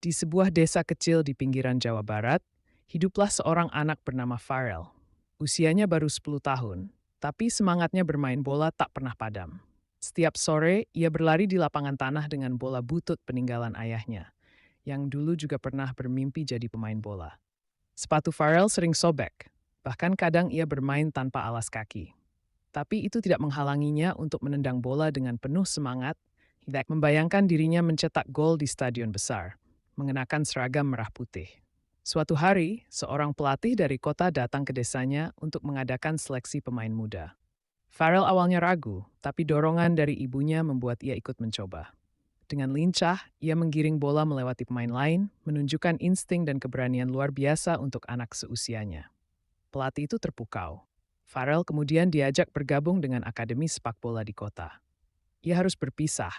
Di sebuah desa kecil di pinggiran Jawa Barat, hiduplah seorang anak bernama Farel. Usianya baru 10 tahun, tapi semangatnya bermain bola tak pernah padam. Setiap sore, ia berlari di lapangan tanah dengan bola butut peninggalan ayahnya, yang dulu juga pernah bermimpi jadi pemain bola. Sepatu Farel sering sobek, bahkan kadang ia bermain tanpa alas kaki. Tapi itu tidak menghalanginya untuk menendang bola dengan penuh semangat, tidak membayangkan dirinya mencetak gol di stadion besar, mengenakan seragam merah putih. Suatu hari, seorang pelatih dari kota datang ke desanya untuk mengadakan seleksi pemain muda. Farel awalnya ragu, tapi dorongan dari ibunya membuat ia ikut mencoba. Dengan lincah, ia menggiring bola melewati pemain lain, menunjukkan insting dan keberanian luar biasa untuk anak seusianya. Pelatih itu terpukau. Farel kemudian diajak bergabung dengan akademi sepak bola di kota. Ia harus berpisah,